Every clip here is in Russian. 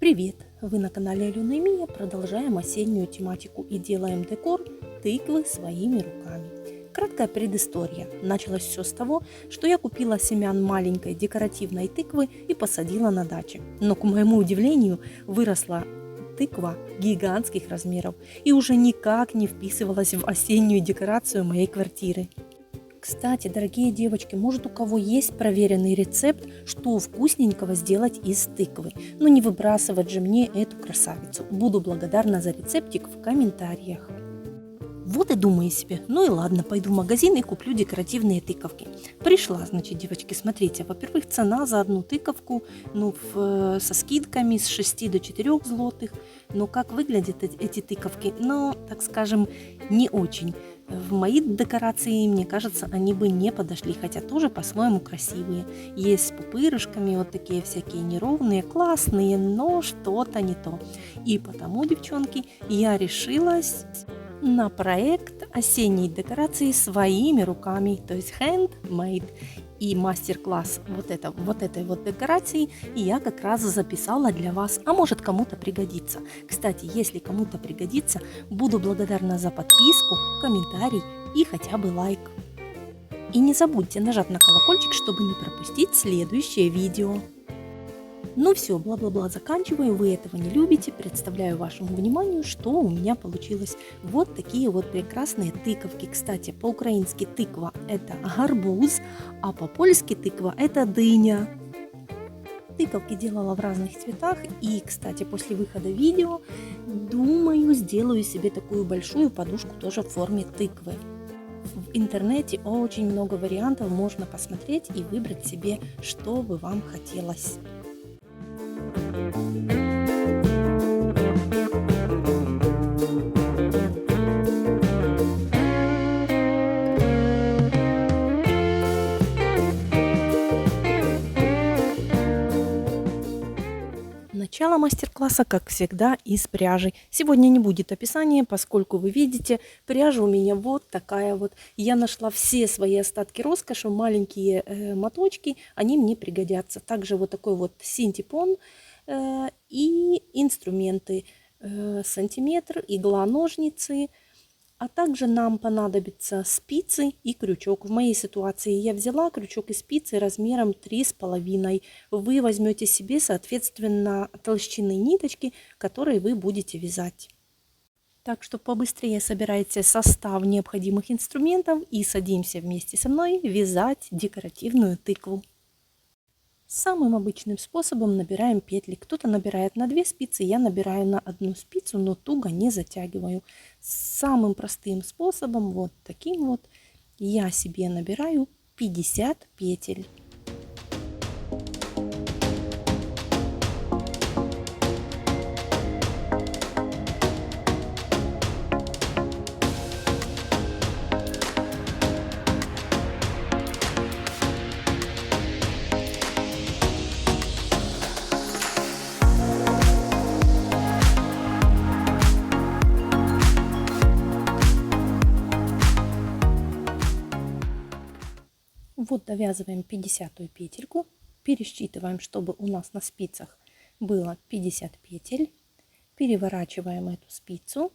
Привет! Вы на канале Алена и Мия. Продолжаем осеннюю тематику и делаем декор тыквы своими руками. Краткая предыстория. Началось все с того, что я купила семян маленькой декоративной тыквы и посадила на даче. Но, к моему удивлению, выросла тыква гигантских размеров и уже никак не вписывалась в осеннюю декорацию моей квартиры. Кстати, дорогие девочки, может, у кого есть проверенный рецепт, что вкусненького сделать из тыквы? Но не выбрасывать же мне эту красавицу. Буду благодарна за рецептик в комментариях. Вот и думаю себе, ну и ладно, пойду в магазин и куплю декоративные тыковки. Пришла, значит, девочки, смотрите, во-первых, цена за одну тыковку, со скидками с 6 до 4 злотых. Но как выглядят эти тыковки? Ну, так скажем, не очень. В мои декорации, мне кажется, они бы не подошли, хотя тоже по-своему красивые. Есть с пупырышками, вот такие всякие неровные, классные, но что-то не то. И потому, девчонки, я решилась на проект осенней декорации своими руками, то есть handmade. И мастер-класс вот этой декорации я как раз записала для вас, а может кому-то пригодится. Кстати, если кому-то пригодится, буду благодарна за подписку, комментарий и хотя бы лайк. И не забудьте нажать на колокольчик, чтобы не пропустить следующее видео. Ну все, бла-бла-бла, заканчиваю, вы этого не любите, представляю вашему вниманию, что у меня получилось. Вот такие вот прекрасные тыковки. Кстати, по-украински тыква это гарбуз, а по-польски тыква это дыня. Тыковки делала в разных цветах и, кстати, после выхода видео, думаю, сделаю себе такую большую подушку тоже в форме тыквы. В интернете очень много вариантов, можно посмотреть и выбрать себе, что бы вам хотелось. Начало мастер-класса, как всегда, из пряжи. Сегодня не будет описания, поскольку вы видите, пряжа у меня вот такая вот. Я нашла все свои остатки роскоши, маленькие моточки, они мне пригодятся. Также вот такой вот синтепон и инструменты. Сантиметр, игла, ножницы. А также нам понадобятся спицы и крючок. В моей ситуации я взяла крючок и спицы размером 3,5. Вы возьмете себе, соответственно, толщины ниточки, которые вы будете вязать. Так что побыстрее собирайте состав необходимых инструментов и садимся вместе со мной вязать декоративную тыкву. Самым обычным способом набираем петли. Кто-то набирает на 2 спицы, я набираю на 1 спицу, но туго не затягиваю. Самым простым способом, вот таким вот, я себе набираю 50 петель. Вот довязываем 50 петельку, пересчитываем, чтобы у нас на спицах было 50 петель, переворачиваем эту спицу,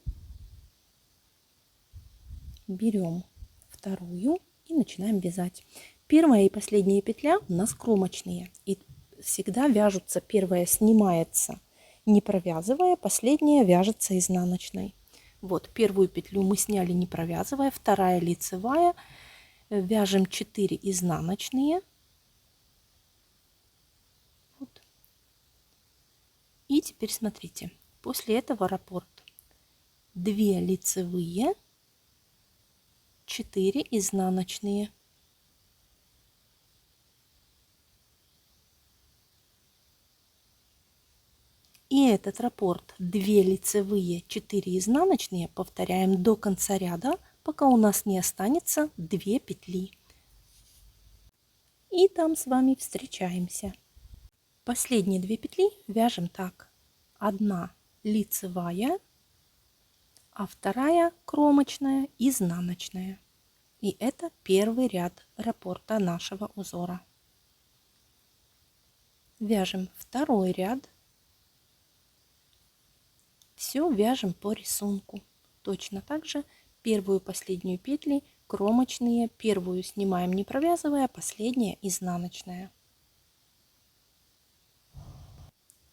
берем вторую и начинаем вязать. Первая и последняя петля у нас кромочные, и всегда вяжутся, первая снимается не провязывая, последняя вяжется изнаночной. Вот первую петлю мы сняли не провязывая, вторая лицевая. Вяжем 4 изнаночные. Вот. И теперь смотрите, после этого раппорт 2 лицевые, 4 изнаночные. И этот раппорт 2 лицевые, 4 изнаночные повторяем до конца ряда, пока у нас не останется 2 петли. И там с вами встречаемся. Последние 2 петли вяжем так. 1 лицевая, а 2 кромочная, изнаночная. И это первый ряд раппорта нашего узора. Вяжем второй ряд. Все вяжем по рисунку. Точно так же первую и последнюю петли кромочные, первую снимаем не провязывая, последняя изнаночная.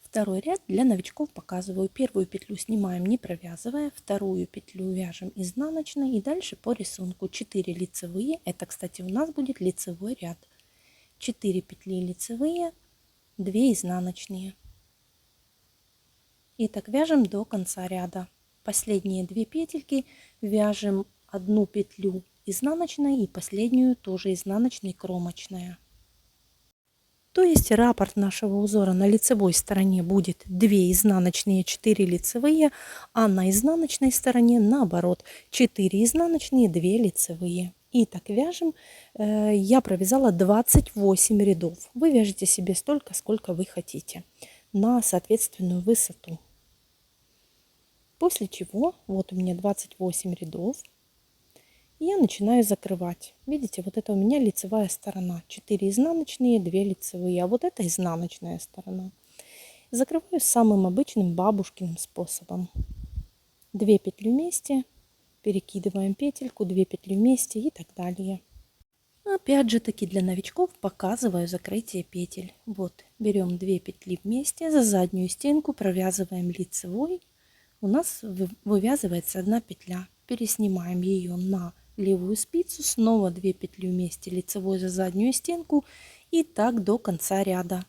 Второй ряд для новичков показываю. Первую петлю снимаем не провязывая, вторую петлю вяжем изнаночной и дальше по рисунку 4 лицевые. Это, кстати, у нас будет лицевой ряд. 4 петли лицевые, 2 изнаночные. И так вяжем до конца ряда. Последние 2 петельки вяжем одну петлю изнаночной и последнюю тоже изнаночной кромочная. То есть раппорт нашего узора на лицевой стороне будет 2 изнаночные, 4 лицевые, а на изнаночной стороне наоборот 4 изнаночные, 2 лицевые. И так вяжем. Я провязала 28 рядов. Вы вяжете себе столько, сколько вы хотите, на соответственную высоту. После чего, вот у меня 28 рядов. Я начинаю закрывать. Видите, вот это у меня лицевая сторона. 4 изнаночные, 2 лицевые. А вот это изнаночная сторона. Закрываю самым обычным бабушкиным способом. 2 петли вместе, перекидываем петельку, 2 петли вместе и так далее. Опять же таки для новичков показываю закрытие петель. Вот, берем 2 петли вместе, за заднюю стенку провязываем лицевой. У нас вывязывается 1 петля. Переснимаем ее на левую спицу, снова 2 петли вместе, лицевой за заднюю стенку и так до конца ряда.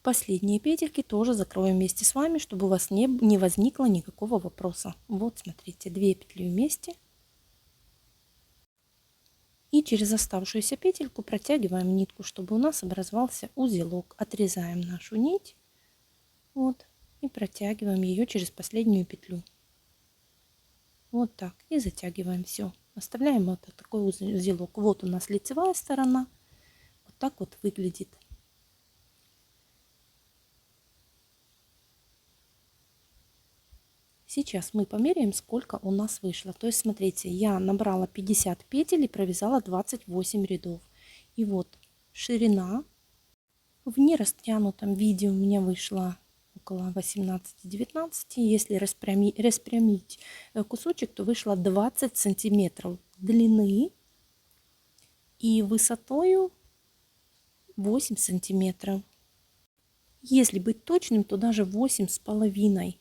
Последние петельки тоже закроем вместе с вами, чтобы у вас не возникло никакого вопроса. Вот смотрите, 2 петли вместе. И через оставшуюся петельку протягиваем нитку, чтобы у нас образовался узелок. Отрезаем нашу нить. Вот. И протягиваем ее через последнюю петлю. Вот так. И затягиваем все. Оставляем вот такой узелок. Вот у нас лицевая сторона. Вот так вот выглядит. Сейчас мы померяем, сколько у нас вышло. То есть, смотрите, я набрала 50 петель и провязала 28 рядов. И вот ширина в нерастянутом виде у меня вышла около 18-19. Если распрямить кусочек, то вышло 20 сантиметров длины и высотою 8 сантиметров. Если быть точным, то даже 8,5.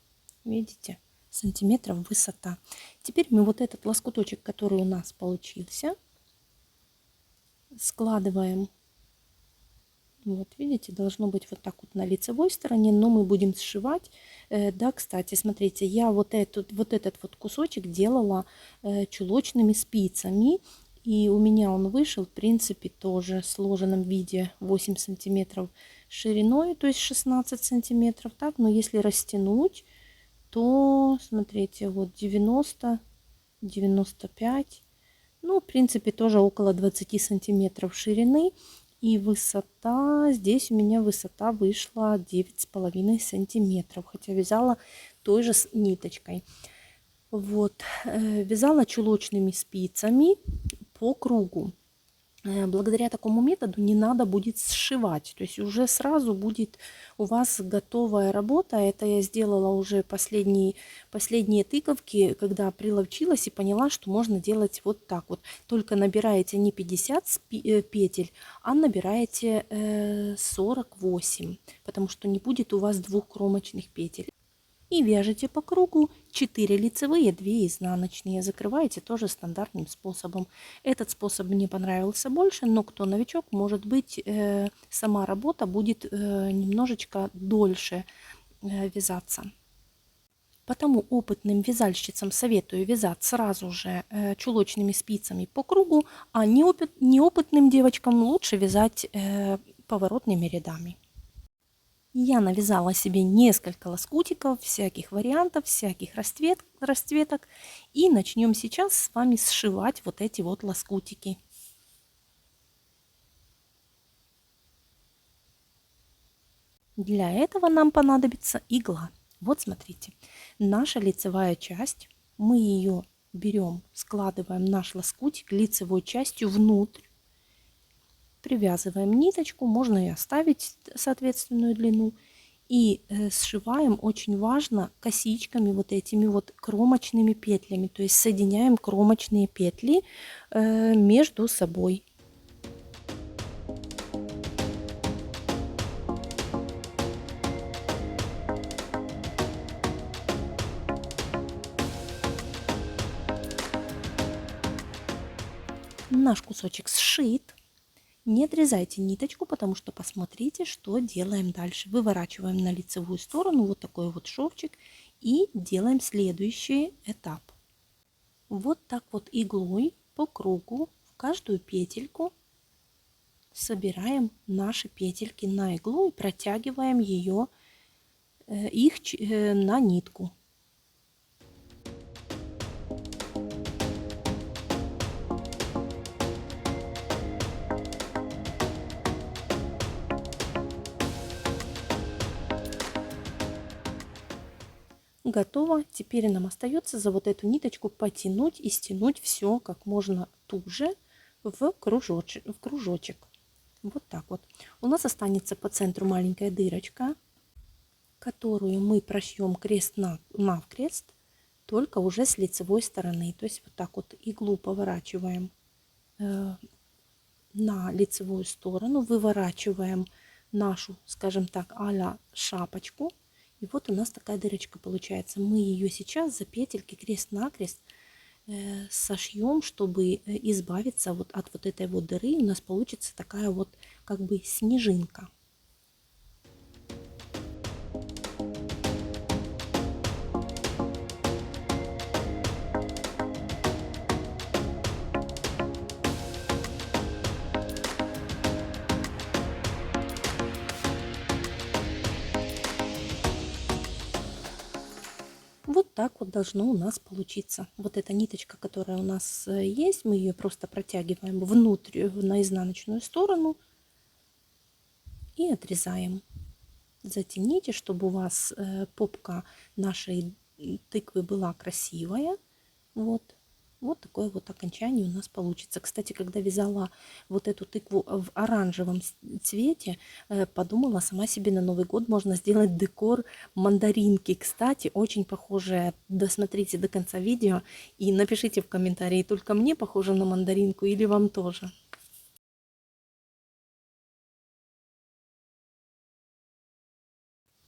Видите? Сантиметров высота. Теперь мы вот этот лоскуточек, который у нас получился, складываем. Вот, видите, должно быть вот так вот на лицевой стороне, но мы будем сшивать. Да, кстати, смотрите, я вот этот вот кусочек делала чулочными спицами. И у меня он вышел, в принципе, тоже в сложенном виде 8 сантиметров шириной, то есть 16 сантиметров. Так, но если растянуть, то, смотрите, вот 90, 95, ну, в принципе, тоже около 20 сантиметров ширины. И высота, здесь у меня высота вышла 9,5 сантиметров, хотя вязала той же ниточкой. Вот, вязала чулочными спицами по кругу. Благодаря такому методу не надо будет сшивать, то есть уже сразу будет у вас готовая работа. Это я сделала уже последние тыковки, когда приловчилась и поняла, что можно делать вот так вот. Только набираете не 50 петель, а набираете 48, потому что не будет у вас двух кромочных петель. И вяжете по кругу 4 лицевые, 2 изнаночные. Закрываете тоже стандартным способом. Этот способ мне понравился больше, но кто новичок, может быть, сама работа будет немножечко дольше вязаться. Потому опытным вязальщицам советую вязать сразу же чулочными спицами по кругу, а неопытным девочкам лучше вязать поворотными рядами. Я навязала себе несколько лоскутиков, всяких вариантов, всяких расцветок. И начнем сейчас с вами сшивать вот эти вот лоскутики. Для этого нам понадобится игла. Вот смотрите, наша лицевая часть, мы ее берем, складываем наш лоскутик лицевой частью внутрь, привязываем ниточку, можно и оставить соответственную длину, и сшиваем, очень важно, косичками, вот этими вот кромочными петлями, то есть соединяем кромочные петли между собой. Наш кусочек сшит. Не отрезайте ниточку, потому что посмотрите, что делаем дальше. Выворачиваем на лицевую сторону вот такой вот шовчик и делаем следующий этап. Вот так вот иглой по кругу в каждую петельку собираем наши петельки на иглу и протягиваем их на нитку. Готово. Теперь нам остается за вот эту ниточку потянуть и стянуть все как можно туже в кружочек. Вот так вот. У нас останется по центру маленькая дырочка, которую мы прошьем крест навкрест, только уже с лицевой стороны. То есть вот так вот иглу поворачиваем на лицевую сторону, выворачиваем нашу, скажем так, а-ля шапочку. И вот у нас такая дырочка получается. Мы ее сейчас за петельки крест-накрест сошьем, чтобы избавиться вот от вот этой вот дыры. У нас получится такая вот как бы снежинка. Вот так вот должно у нас получиться. Вот эта ниточка, которая у нас есть, мы ее просто протягиваем внутрь, на изнаночную сторону и отрезаем. Затяните, чтобы у вас попка нашей тыквы была красивая. Вот. Вот такое вот окончание у нас получится. Кстати, когда вязала вот эту тыкву в оранжевом цвете, подумала сама себе на Новый год можно сделать декор мандаринки. Кстати, очень похожая. Досмотрите до конца видео и напишите в комментарии, только мне похоже на мандаринку или вам тоже.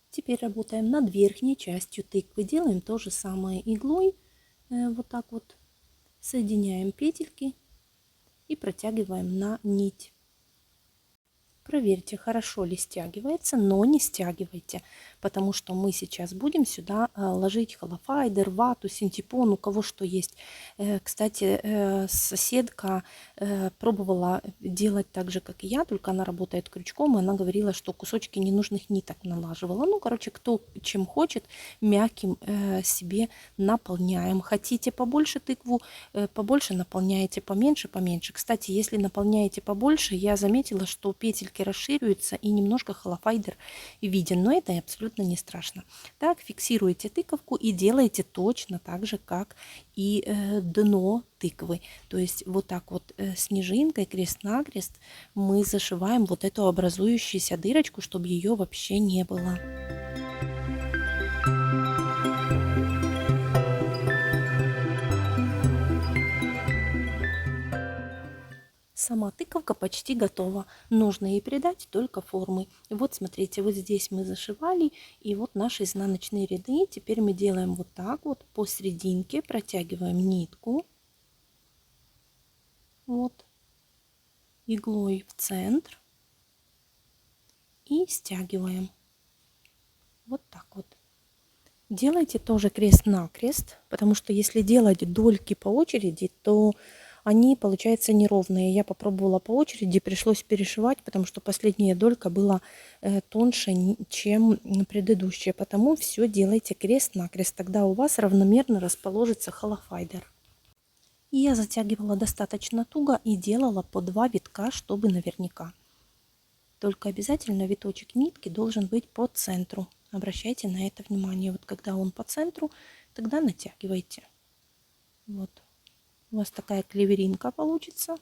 Теперь работаем над верхней частью тыквы. Делаем то же самое иглой. Вот так вот соединяем петельки и протягиваем на нить. Проверьте, хорошо ли стягивается, но не стягивайте, потому что мы сейчас будем сюда ложить холофайдер, вату, синтепон, у кого что есть. Кстати, соседка пробовала делать так же, как и я, только она работает крючком, и она говорила, что кусочки ненужных ниток налаживала. Ну, короче, кто чем хочет, мягким себе наполняем. Хотите побольше тыкву, побольше наполняете, поменьше, поменьше. Кстати, если наполняете побольше, я заметила, что петельки расширяются и немножко холофайдер виден, но это абсолютно не страшно. Так, фиксируете тыковку и делаете точно так же, как и дно тыквы. То есть вот так вот снежинкой крест-накрест мы зашиваем вот эту образующуюся дырочку, чтобы ее вообще не было. Сама тыковка почти готова. Нужно ей придать только формы. Вот смотрите, вот здесь мы зашивали. И вот наши изнаночные ряды. Теперь мы делаем вот так вот посерединке. Протягиваем нитку. Вот. Иглой в центр. И стягиваем. Вот так вот. Делайте тоже крест-накрест, потому что если делать дольки по очереди, то они, получаются, неровные. Я попробовала по очереди, пришлось перешивать, потому что последняя долька была тоньше, чем предыдущая. Потому все делайте крест-накрест, тогда у вас равномерно расположится холофайдер. И я затягивала достаточно туго и делала по 2 витка, чтобы наверняка. Только обязательно виточек нитки должен быть по центру. Обращайте на это внимание. Вот когда он по центру, тогда натягивайте. Вот. У вас такая клеверинка получится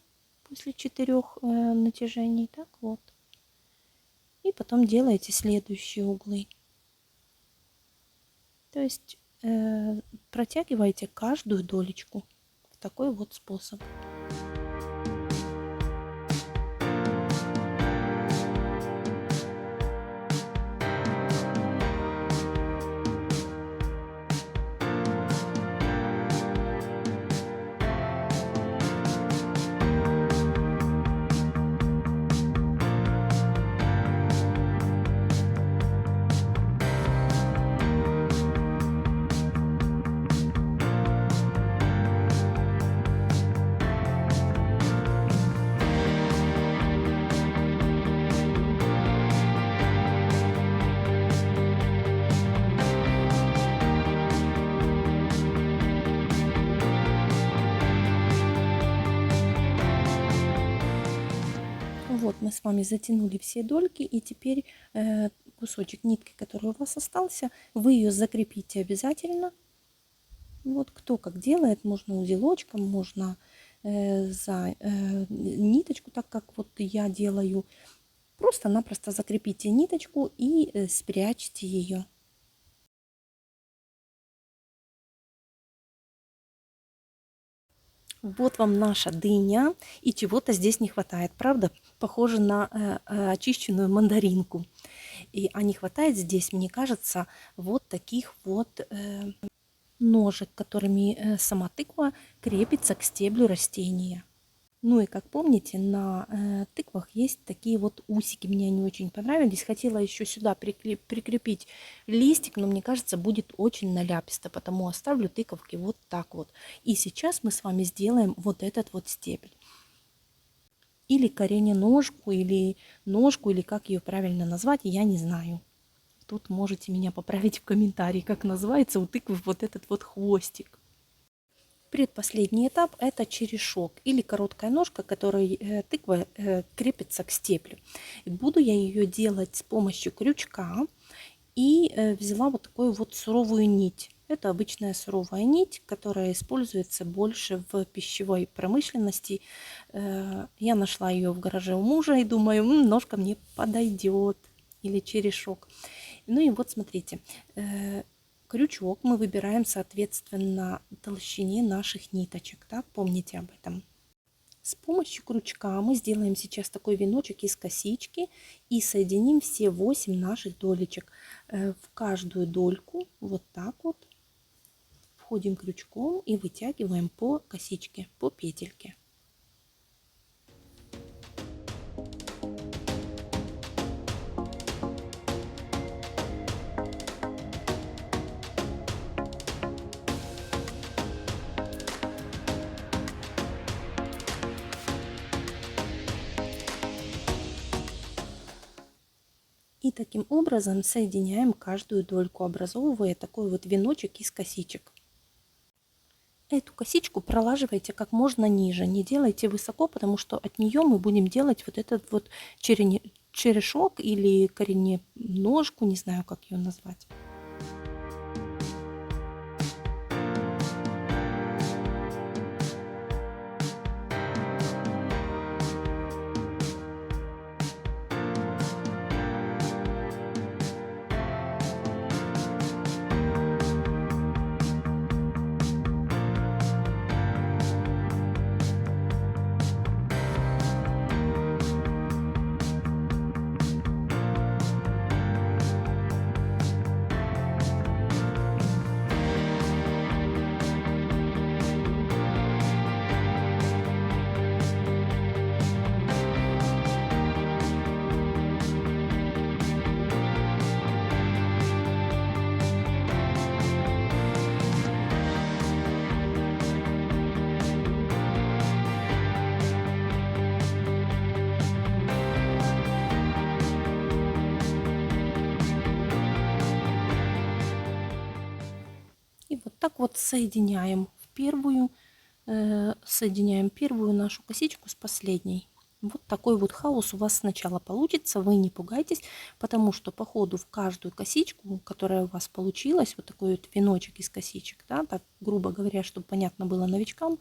после 4 натяжений. Так вот. И потом делаете следующие углы. То есть протягиваете каждую долечку в такой вот способ. Вот мы с вами затянули все дольки, и теперь кусочек нитки, который у вас остался, вы ее закрепите обязательно. Вот кто как делает, можно узелочком, можно за ниточку, так как вот я делаю. Просто-напросто закрепите ниточку и спрячьте ее. Вот вам наша дыня, и чего-то здесь не хватает, правда? Похоже на очищенную мандаринку. А не хватает здесь, мне кажется, вот таких вот ножек, которыми сама тыква крепится к стеблю растения. Ну и как помните, на тыквах есть такие вот усики. Мне они очень понравились. Хотела еще сюда прикрепить листик, но мне кажется, будет очень наляписто, потому оставлю тыковки вот так вот. И сейчас мы с вами сделаем вот этот вот стебель. Или корененожку, или ножку, или как ее правильно назвать, я не знаю. Тут можете меня поправить в комментарии, как называется у тыквы вот этот вот хвостик. Предпоследний этап – это черешок или короткая ножка, которой тыква крепится к стеблю. Буду я ее делать с помощью крючка и взяла вот такую вот суровую нить. Это обычная суровая нить, которая используется больше в пищевой промышленности. Я нашла ее в гараже у мужа и думаю, ножка мне подойдет, или черешок. Ну и вот смотрите. Крючок мы выбираем соответственно толщине наших ниточек, так? Помните об этом. С помощью крючка мы сделаем сейчас такой веночек из косички и соединим все 8 наших долечек. В каждую дольку вот так вот входим крючком и вытягиваем по косичке, по петельке. И таким образом соединяем каждую дольку, образовывая такой вот веночек из косичек. Эту косичку пролаживайте как можно ниже, не делайте высоко, потому что от нее мы будем делать вот этот вот черешок или корененожку, не знаю, как ее назвать. так вот соединяем первую нашу косичку с последней. Вот такой вот хаос у вас сначала получится, вы не пугайтесь, потому что по ходу в каждую косичку, которая у вас получилась, вот такой вот веночек из косичек, да, так грубо говоря, чтобы понятно было новичкам,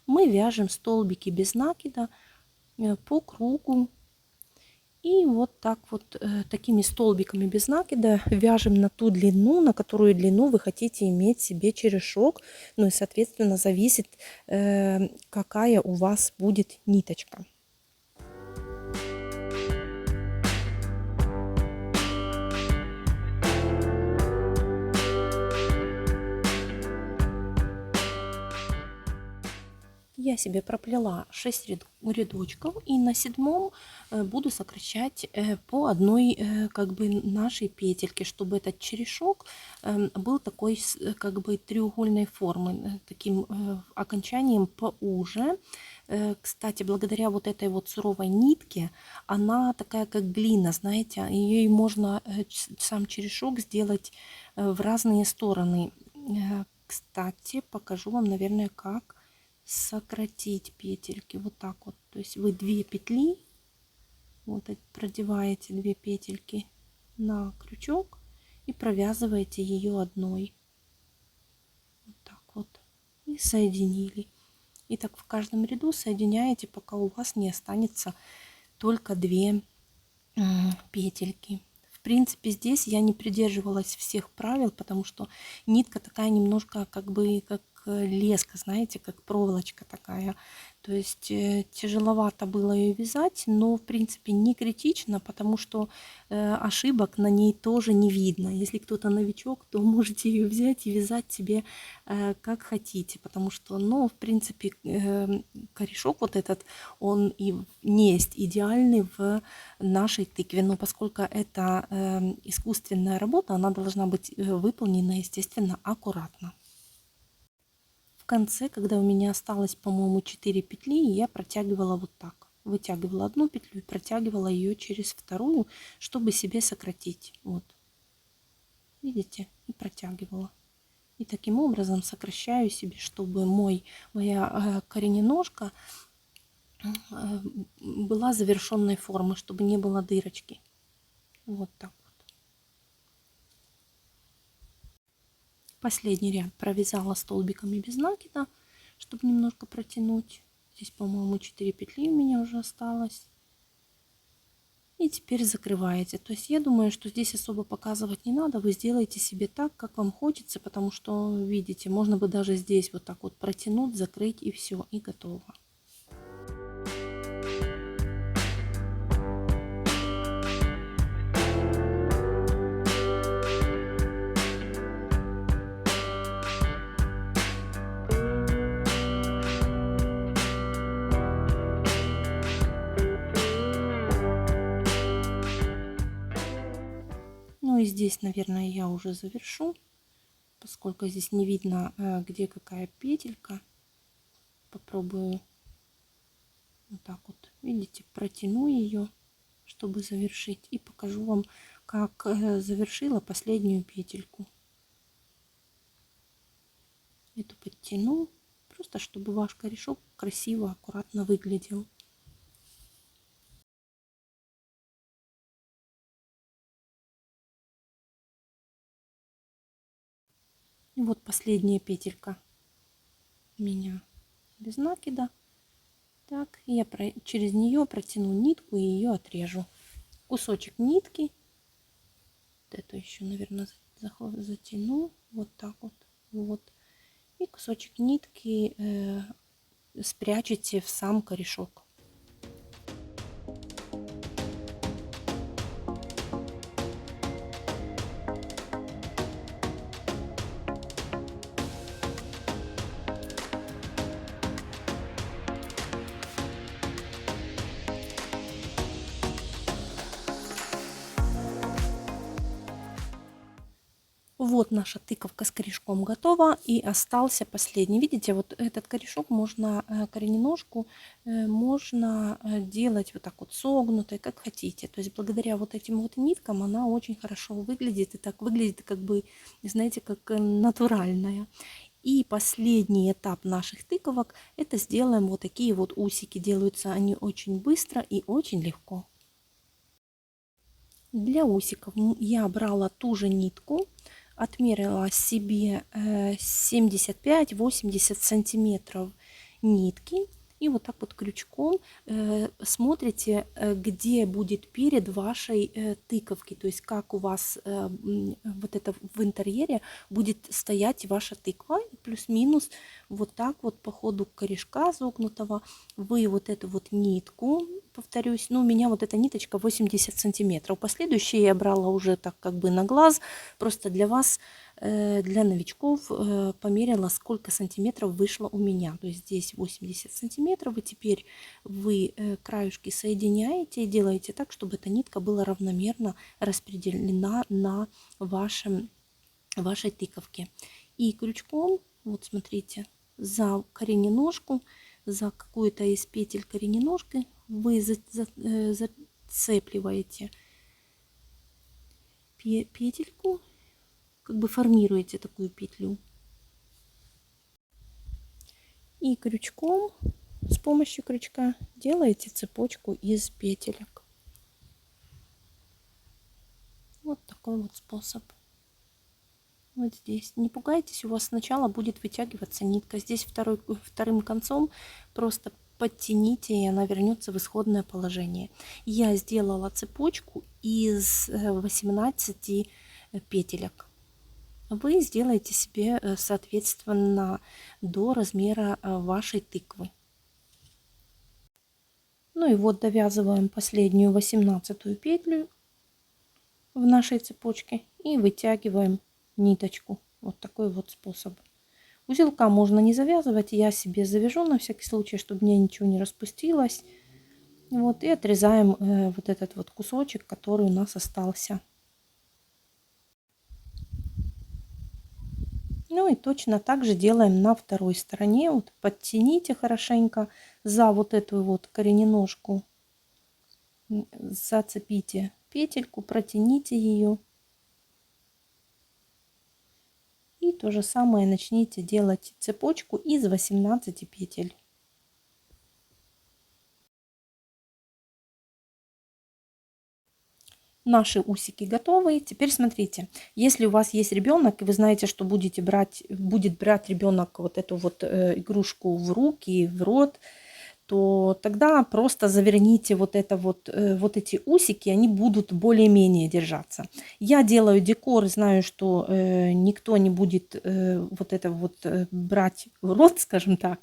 мы вяжем столбики без накида по кругу. И вот так вот такими столбиками без накида вяжем на ту длину, на которую длину вы хотите иметь себе черешок. Ну и соответственно зависит, какая у вас будет ниточка. Я себе проплела 6 рядочков и на 7 буду сокращать по одной как бы нашей петельке, чтобы этот черешок был такой как бы треугольной формы, таким окончанием поуже. Кстати, благодаря вот этой вот суровой нитке, она такая как глина, знаете, ее можно сам черешок сделать в разные стороны. Кстати, покажу вам, наверное, как сократить петельки вот так вот. То есть вы 2 петли, вот продеваете 2 петельки на крючок и провязываете ее одной. Вот так вот. И соединили. И так в каждом ряду соединяете, пока у вас не останется только 2 петельки. В принципе, здесь я не придерживалась всех правил, потому что нитка такая немножко как бы как леска, знаете, как проволочка такая. То есть тяжеловато было ее вязать, но в принципе не критично, потому что ошибок на ней тоже не видно. Если кто-то новичок, то можете ее взять и вязать себе как хотите, потому что, ну, в принципе, корешок вот этот, он и не есть идеальный в нашей тыкве, но поскольку это искусственная работа, она должна быть выполнена, естественно, аккуратно. В конце, когда у меня осталось, по-моему, 4 петли, я протягивала вот так. Вытягивала одну петлю и протягивала ее через вторую, чтобы себе сократить. Вот. Видите? И протягивала. И таким образом сокращаю себе, чтобы моя корененожка была завершенной формы, чтобы не было дырочки. Вот так вот. Последний ряд провязала столбиками без накида, чтобы немножко протянуть. Здесь, по-моему, 4 петли у меня уже осталось. И теперь закрываете. То есть я думаю, что здесь особо показывать не надо. Вы сделаете себе так, как вам хочется, потому что, видите, можно бы даже здесь вот так вот протянуть, закрыть и все, и готово. Ну и здесь, наверное, я уже завершу, поскольку здесь не видно, где какая петелька. Попробую вот так вот, видите, протяну ее, чтобы завершить, и покажу вам, как завершила последнюю петельку. Эту подтяну, просто чтобы ваш корешок красиво, аккуратно выглядел. И вот последняя петелька у меня без накида. Так, я через нее протяну нитку и ее отрежу. Кусочек нитки. Вот эту еще, наверное, затяну. Вот так вот. Вот. И кусочек нитки спрячете в сам корешок. Вот наша тыковка с корешком готова, и остался последний. Видите, вот этот корешок можно, корененожку можно делать вот так вот согнутой, как хотите. То есть благодаря вот этим вот ниткам она очень хорошо выглядит, и так выглядит как бы, знаете, как натуральная. И последний этап наших тыковок — это сделаем вот такие вот усики. Делаются они очень быстро и очень легко. Для усиков я брала ту же нитку, отмерила себе 75-80 сантиметров нитки. И вот так вот крючком смотрите, где будет перед вашей тыковки. То есть как у вас вот это в интерьере будет стоять ваша тыква. Плюс-минус вот так вот по ходу корешка загнутого вы вот эту вот нитку, повторюсь, ну у меня вот эта ниточка 80 сантиметров. Последующие я брала уже так как бы на глаз. Просто для вас, для новичков, померила, сколько сантиметров вышло у меня. То есть здесь 80 сантиметров. И теперь вы краюшки соединяете и делаете так, чтобы эта нитка была равномерно распределена на вашей тыковке. И крючком, вот смотрите, за корененожку, за какую-то из петель корененожки вы зацепливаете петельку, как бы формируете такую петлю. И крючком, с помощью крючка, делаете цепочку из петелек. Вот такой вот способ. Вот здесь. Не пугайтесь, у вас сначала будет вытягиваться нитка. Здесь вторым концом просто подтяните, и она вернется в исходное положение. Я сделала цепочку из 18 петелек. Вы сделаете себе соответственно до размера вашей тыквы. Ну и вот довязываем последнюю 18 петлю в нашей цепочке и вытягиваем ниточку. Вот такой вот способ. Узелка можно не завязывать, я себе завяжу на всякий случай, чтобы мне ничего не распустилось. Вот, и отрезаем вот этот вот кусочек, который у нас остался. Ну и точно так же делаем на второй стороне. Вот подтяните хорошенько за вот эту вот корененожку, зацепите петельку, протяните ее. И то же самое начните делать цепочку из 18 петель. Наши усики готовы. Теперь смотрите, если у вас есть ребенок, и вы знаете, что будет брать ребенок вот эту вот игрушку в руки, в рот, то тогда просто заверните вот эти усики, они будут более-менее держаться. Я делаю декор, знаю, что никто не будет вот это вот брать в рот, скажем так,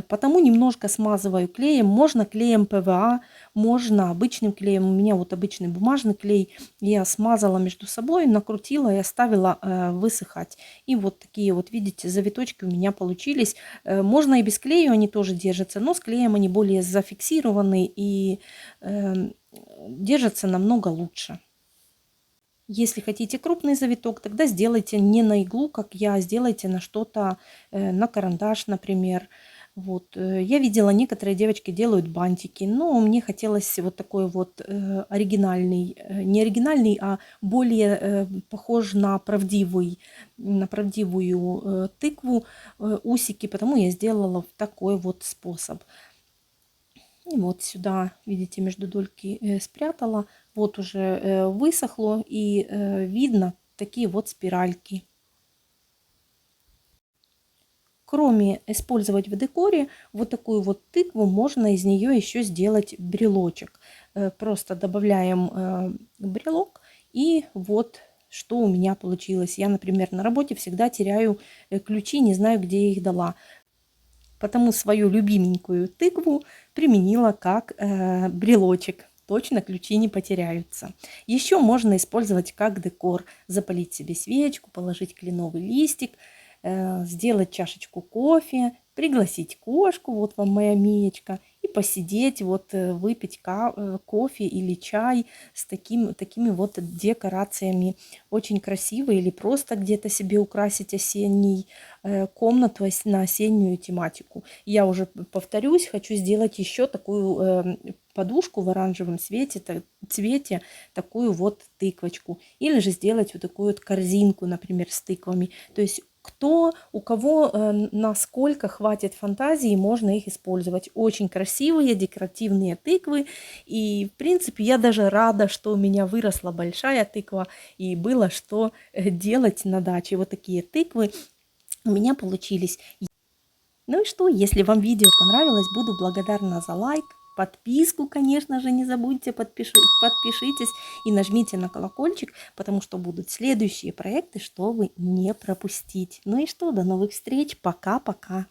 потому немножко смазываю клеем. Можно клеем ПВА, можно обычным клеем. У меня вот обычный бумажный клей. Я смазала между собой, накрутила и оставила высыхать. И вот такие вот, видите, завиточки у меня получились. Можно и без клея, они тоже держатся, но с клеем они более зафиксированы и держатся намного лучше. Если хотите крупный завиток, тогда сделайте не на иглу, как я, сделайте на что-то, на карандаш, например. Вот. Я видела, некоторые девочки делают бантики, но мне хотелось вот такой вот оригинальный, не оригинальный, а более похож на правдивую тыкву, усики, потому я сделала в такой вот способ. И вот сюда, видите, между дольки спрятала. Вот уже высохло и видно такие вот спиральки. Кроме использовать в декоре вот такую вот тыкву, можно из нее еще сделать брелочек. Просто добавляем брелок, и вот что у меня получилось. Я, например, на работе всегда теряю ключи, не знаю, где я их дала. Потому свою любименькую тыкву применила как брелочек. Точно ключи не потеряются. Еще можно использовать как декор. Запалить себе свечку, положить кленовый листик, сделать чашечку кофе, пригласить кошку, вот вам моя Миечка, и посидеть, вот выпить кофе или чай с такими вот декорациями. Очень красиво. Или просто где-то себе украсить комнату на осеннюю тематику. Я уже повторюсь, хочу сделать еще такую подушку в оранжевом цвете, такую вот тыквочку. Или же сделать вот такую вот корзинку, например, с тыквами. То есть у кого насколько хватит фантазии, можно их использовать. Очень красивые декоративные тыквы. И, в принципе, я даже рада, что у меня выросла большая тыква и было что делать на даче. Вот такие тыквы у меня получились. Ну и что, если вам видео понравилось, буду благодарна за лайк, подписку, конечно же, не забудьте, подпишитесь и нажмите на колокольчик, потому что будут следующие проекты, чтобы не пропустить. Ну и что, до новых встреч, пока-пока.